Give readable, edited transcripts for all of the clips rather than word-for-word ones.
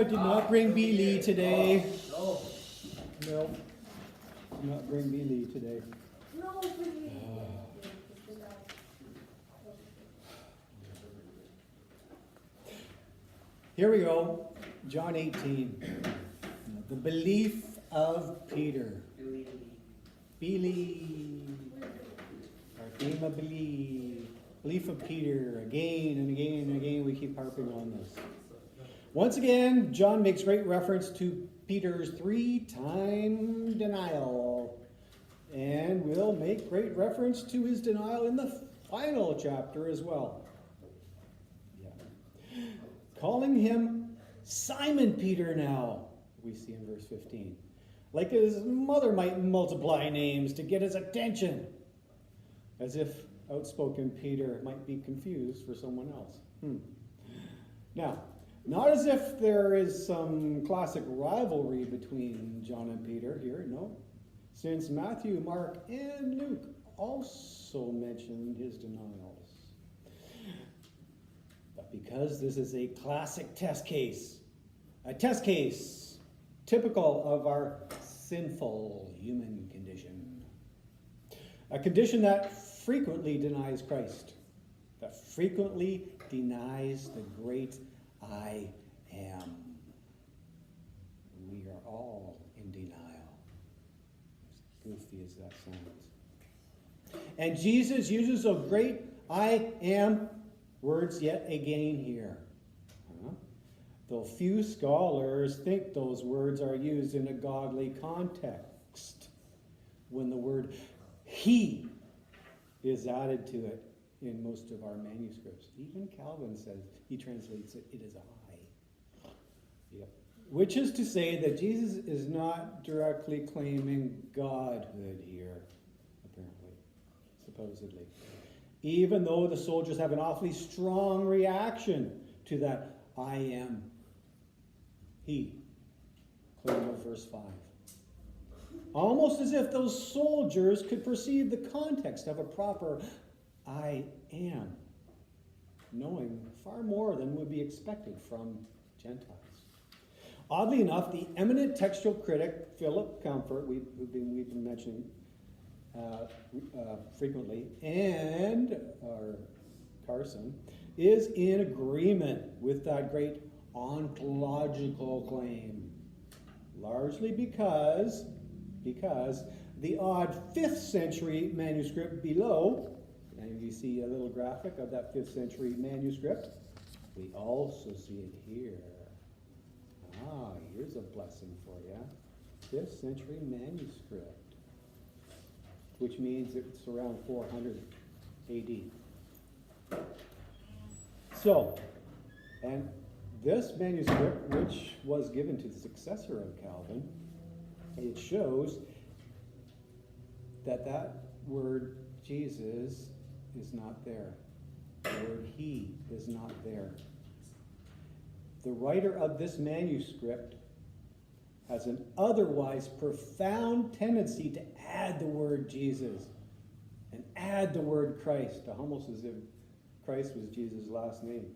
I did not bring B. Lee today. No. No, did not bring B. Lee today. No, really. Here we go. John 18. The belief of Peter. Believe. Our theme of believe. Belief of Peter. Again and again and again we keep harping on this. Once again, John makes great reference to Peter's 3-time denial. And will make great reference to his denial in the final chapter as well. Yeah. Calling him Simon Peter now, we see in verse 15. Like his mother might multiply names to get his attention. As if outspoken Peter might be confused for someone else. Now, not as if there is some classic rivalry between John and Peter here, no. Since Matthew, Mark, and Luke also mentioned his denials. But because this is a classic test case, a test case typical of our sinful human condition, a condition that frequently denies Christ, that frequently denies the great I am. We are all in denial. As goofy as that sounds. And Jesus uses a great I am words yet again here. Though few scholars think those words are used in a godly context, when the word he is added to it in most of our manuscripts. Even Calvin says, he translates it, it is I. Yep. Which is to say that Jesus is not directly claiming godhood here, apparently, supposedly. Even though the soldiers have an awfully strong reaction to that I am he claim of verse 5. Almost as if those soldiers could perceive the context of a proper I am, knowing far more than would be expected from Gentiles. Oddly enough, the eminent textual critic Philip Comfort, we've been mentioning frequently, and Carson, is in agreement with that great ontological claim, largely because the odd 5th century manuscript below, and you see a little graphic of that 5th century manuscript, we also see it here. Here's a blessing for you. 5th century manuscript, which means it's around 400 AD. So, and this manuscript, which was given to the successor of Calvin, it shows that that word Jesus is not there. The word he is not there. The writer of this manuscript has an otherwise profound tendency to add the word Jesus and add the word Christ, almost as if Christ was Jesus' last name.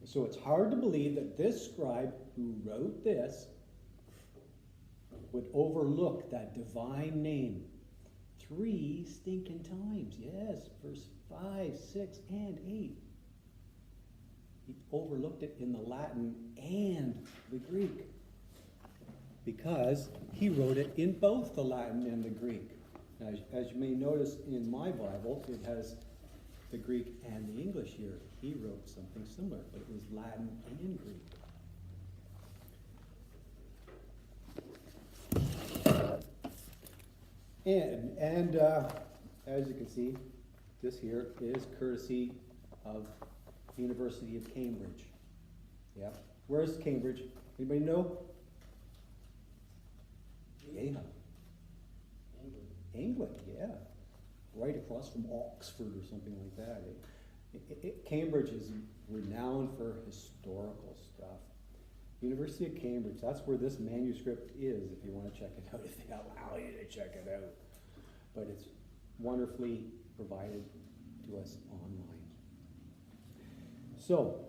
So it's hard to believe that this scribe who wrote this would overlook that divine name 3 stinking times. Yes, verse 5, 6, and 8. He overlooked it in the Latin and the Greek because he wrote it in both the Latin and the Greek. As you may notice in my Bible, it has the Greek and the English here. He wrote something similar, but it was Latin and Greek. And as you can see, this here is courtesy of the University of Cambridge. Yeah. Where's Cambridge? Anybody know? Yeah. England, yeah. Right across from Oxford or something like that. Cambridge is renowned for historical stuff. University of Cambridge, that's where this manuscript is, if you want to check it out, if they allow you to check it out. But it's wonderfully provided to us online. So,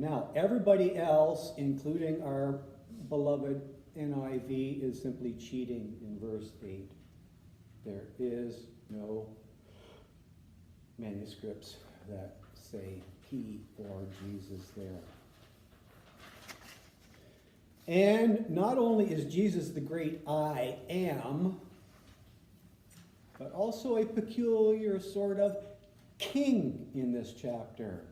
Now, everybody else, including our beloved NIV, is simply cheating in verse 8. There is no manuscripts that say he or Jesus there. And not only is Jesus the great I am, but also a peculiar sort of king in this chapter.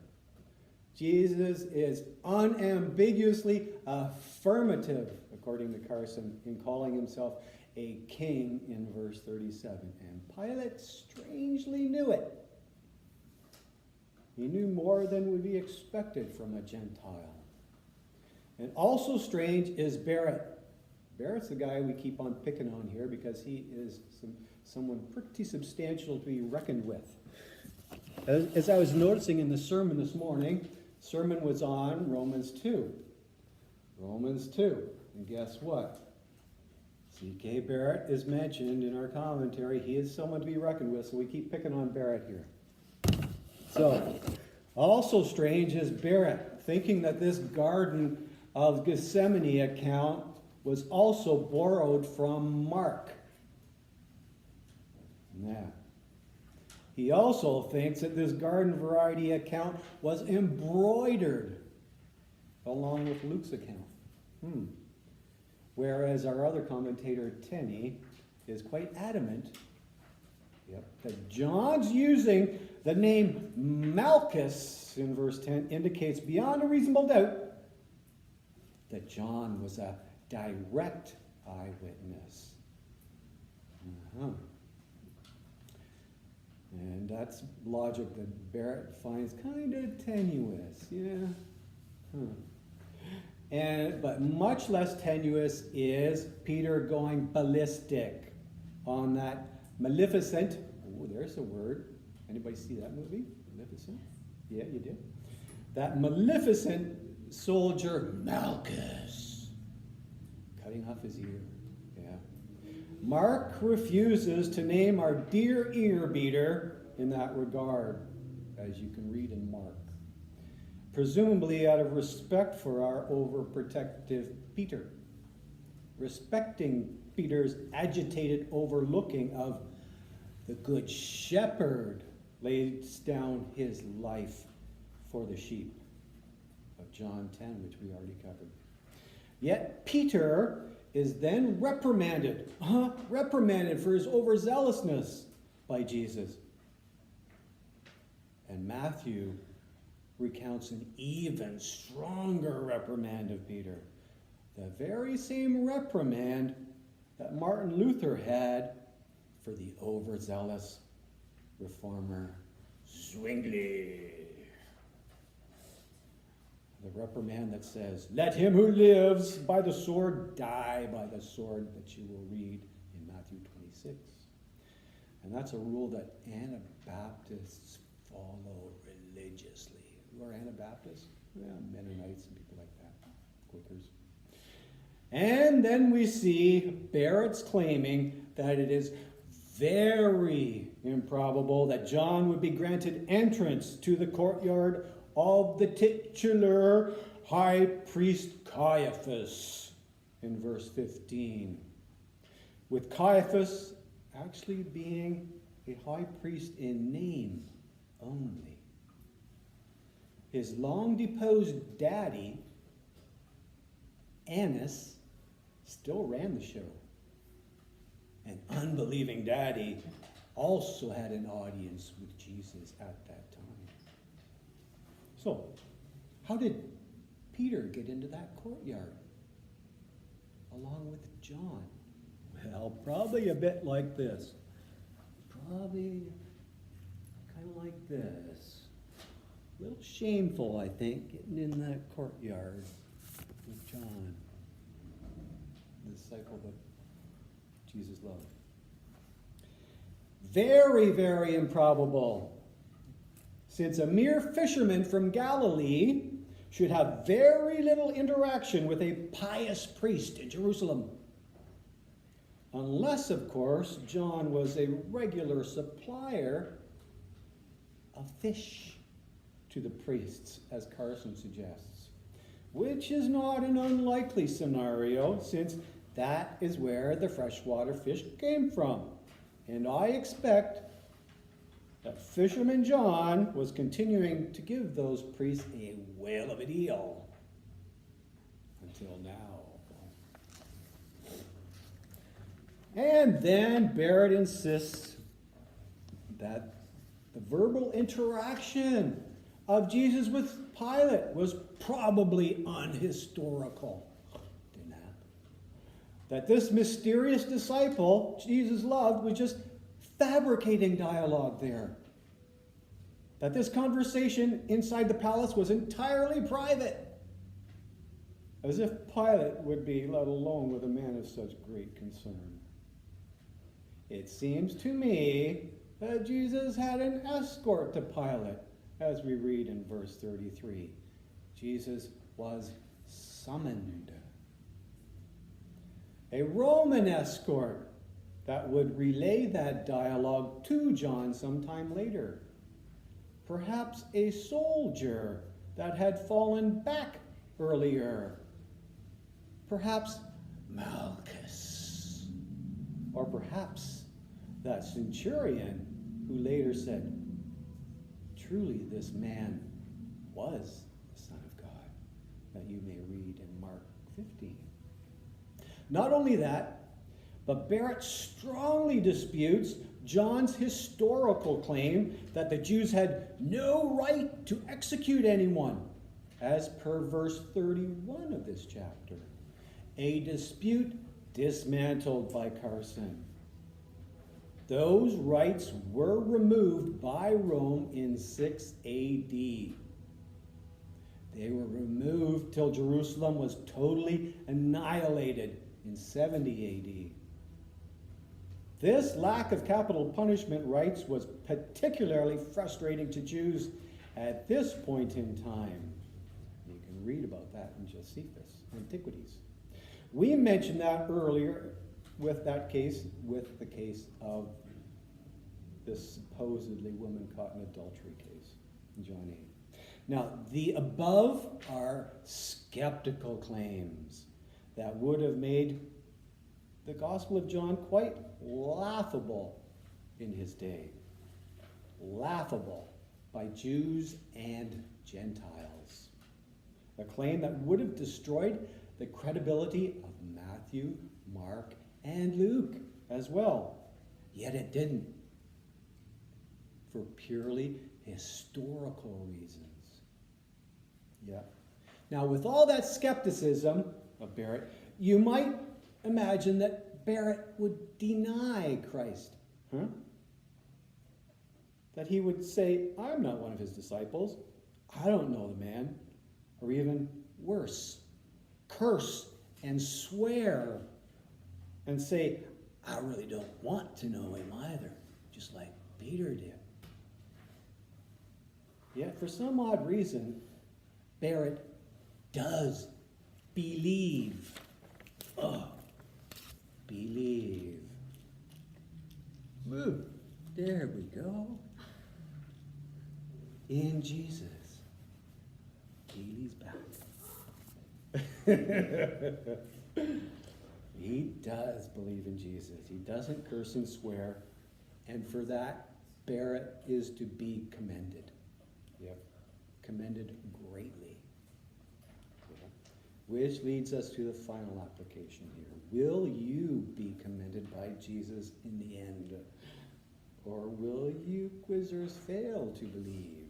Jesus is unambiguously affirmative, according to Carson, in calling himself a king in verse 37. And Pilate strangely knew it. He knew more than would be expected from a Gentile. And also strange is Barrett. Barrett's the guy we keep on picking on here because he is someone pretty substantial to be reckoned with. As I was noticing in the sermon this morning, sermon was on Romans 2. Romans 2. And guess what? C.K. Barrett is mentioned in our commentary. He is someone to be reckoned with, so we keep picking on Barrett here. So, also strange is Barrett thinking that this Garden of Gethsemane account was also borrowed from Mark. Now, he also thinks that this garden variety account was embroidered along with Luke's account. Whereas our other commentator, Tenney, is quite adamant that John's using the name Malchus in verse 10 indicates beyond a reasonable doubt that John was a direct eyewitness. And that's logic that Barrett finds kind of tenuous, But much less tenuous is Peter going ballistic on that Maleficent. Oh, there's a word. Anybody see that movie? Maleficent? Yeah, you did. That Maleficent soldier Malchus cutting off his ear. Mark refuses to name our dear ear beater in that regard, as you can read in Mark. Presumably out of respect for our overprotective Peter, respecting Peter's agitated overlooking of the good shepherd lays down his life for the sheep of John 10, which we already covered. Yet Peter is then reprimanded for his overzealousness by Jesus. And Matthew recounts an even stronger reprimand of Peter. The very same reprimand that Martin Luther had for the overzealous reformer Zwingli. The reprimand that says, "Let him who lives by the sword die by the sword," that you will read in Matthew 26. And that's a rule that Anabaptists follow religiously. Who are Anabaptists? Mennonites and people like that, Quakers. And then we see Barrett's claiming that it is very improbable that John would be granted entrance to the courtyard of the titular high priest Caiaphas in verse 15. With Caiaphas actually being a high priest in name only. His long deposed daddy, Annas, still ran the show. An unbelieving daddy also had an audience with Jesus at that time. So, how did Peter get into that courtyard along with John? Well, probably a bit like this. Probably kind of like this. A little shameful, I think, getting in that courtyard with John, the disciple that Jesus loved. Very, very improbable, since a mere fisherman from Galilee should have very little interaction with a pious priest in Jerusalem. Unless, of course, John was a regular supplier of fish to the priests, as Carson suggests, which is not an unlikely scenario since that is where the freshwater fish came from. And I expect that Fisherman John was continuing to give those priests a whale of a deal until now. And then Barrett insists that the verbal interaction of Jesus with Pilate was probably unhistorical. That this mysterious disciple Jesus loved was just fabricating dialogue there. That this conversation inside the palace was entirely private. As if Pilate would be let alone with a man of such great concern. It seems to me that Jesus had an escort to Pilate, as we read in verse 33. Jesus was summoned. A Roman escort that would relay that dialogue to John sometime later. Perhaps a soldier that had fallen back earlier. Perhaps Malchus. Or perhaps that centurion who later said, "Truly this man was the Son of God," that you may read in Mark 15. Not only that, but Barrett strongly disputes John's historical claim that the Jews had no right to execute anyone, as per verse 31 of this chapter. A dispute dismantled by Carson. Those rights were removed by Rome in 6 AD. They were removed till Jerusalem was totally annihilated in 70 AD. This lack of capital punishment rights was particularly frustrating to Jews at this point in time. You can read about that in Josephus, Antiquities. We mentioned that earlier with the case of this supposedly woman caught in adultery case in John 8. Now, the above are skeptical claims that would have made the Gospel of John quite laughable in his day. Laughable by Jews and Gentiles. A claim that would have destroyed the credibility of Matthew, Mark, and Luke as well. Yet it didn't. For purely historical reasons. Yeah. Now, with all that skepticism of Barrett, you might imagine that Barrett would deny Christ. That he would say, "I'm not one of his disciples. I don't know the man." Or even worse, curse and swear and say, "I really don't want to know him either," just like Peter did. Yet, for some odd reason, Barrett does believe. Believe. Ooh, there we go. In Jesus. He's back. He does believe in Jesus. He doesn't curse and swear. And for that, Barrett is to be commended. Yep. Commended greatly. Yep. Which leads us to the final application here. Will you be commended by Jesus in the end? Or will you quizzers fail to believe?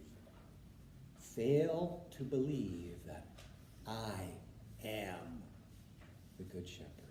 Fail to believe that I am the Good Shepherd.